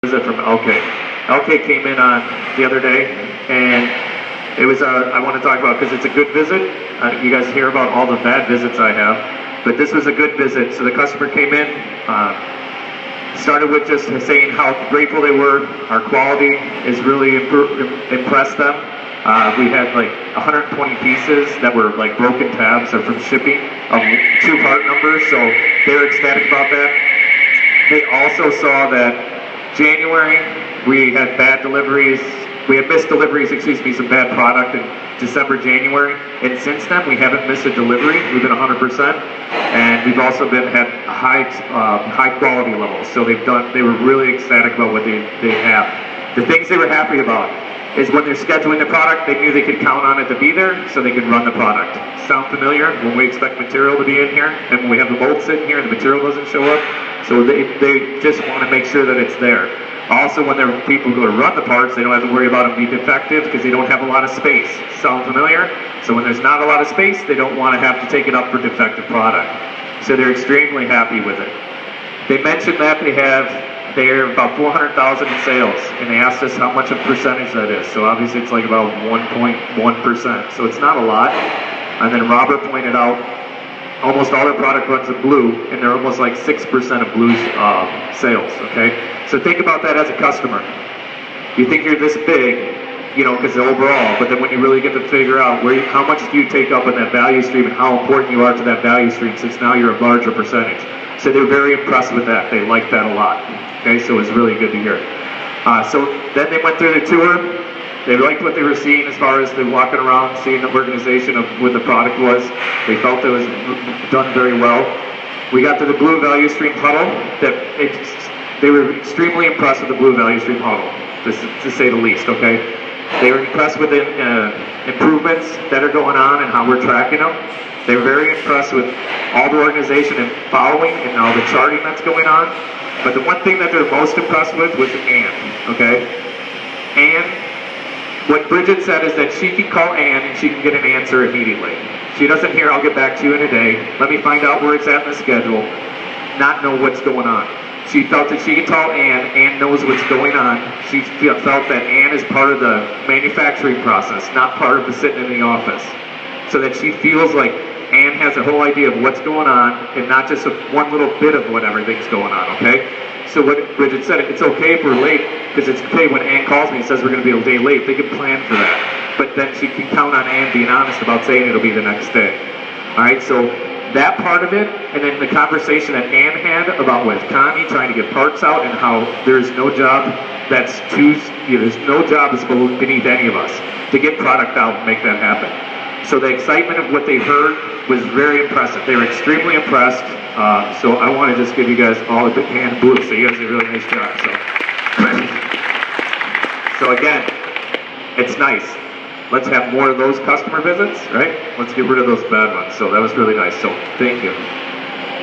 visit from LK. LK came in on the other day, and it was I want to talk about because it's a good visit. You guys hear about all the bad visits I have, but this was a good visit. So the customer came in, started with just saying how grateful they were. Our quality has really impressed them. We had like 120 pieces that were like broken tabs or from shipping of 2 part numbers, so they were ecstatic about that. They also saw that January, we had bad deliveries. We had missed deliveries, some bad product in December, January. And since then, we haven't missed a delivery. We've been 100%. And we've also had high quality levels. So they were really ecstatic about what they have. The things they were happy about is when they're scheduling the product, they knew they could count on it to be there so they could run the product. Sound familiar? When we expect material to be in here, and when we have the mold sitting here and the material doesn't show up, so they just want to make sure that it's there. Also, when their people go to run the parts, they don't have to worry about them being defective because they don't have a lot of space. Sound familiar? So when there's not a lot of space, they don't want to have to take it up for defective product. So they're extremely happy with it. They mentioned that they're about 400,000 in sales, and they asked us how much of a percentage that is. So obviously it's like about 1.1%. So it's not a lot. And then Robert pointed out almost all their product runs in blue, and they're almost like 6% of blue's sales, okay? So think about that as a customer. You think you're this big, because overall, but then when you really get to figure out how much do you take up in that value stream and how important you are to that value stream, since now you're a larger percentage. So they're very impressed with that. They like that a lot, okay? So it was really good to hear. So then they went through the tour. They liked what they were seeing as far as they walking around, seeing the organization of what the product was. They felt it was done very well. We got to the blue value stream huddle. They were extremely impressed with the blue value stream huddle, to say the least, okay? They were impressed with the improvements that are going on and how we're tracking them. They were very impressed with all the organization and following and all the charting that's going on. But the one thing that they're most impressed with was Ann, okay? Ann, what Bridget said is that she can call Ann and she can get an answer immediately. She doesn't hear, I'll get back to you in a day. Let me find out where it's at in the schedule. Not know what's going on. She felt that she could call Ann. Ann knows what's going on. She felt that Ann is part of the manufacturing process, not part of the sitting in the office. So that she feels like Ann has a whole idea of what's going on and not just one little bit of what everything's going on, okay? So what Bridget said, it's okay if we're late, because it's okay when Ann calls me and says we're going to be a day late. They can plan for that. But then she can count on Ann being honest about saying it'll be the next day. All right, so that part of it, and then the conversation that Ann had about with Connie trying to get parts out and how there's no job there's no job that's beneath any of us to get product out and make that happen. So the excitement of what they heard was very impressive. They were extremely impressed. So I want to just give you guys all a big hand boost. So you guys did a really nice job. So again, it's nice. Let's have more of those customer visits, right? Let's get rid of those bad ones. So that was really nice. So thank you.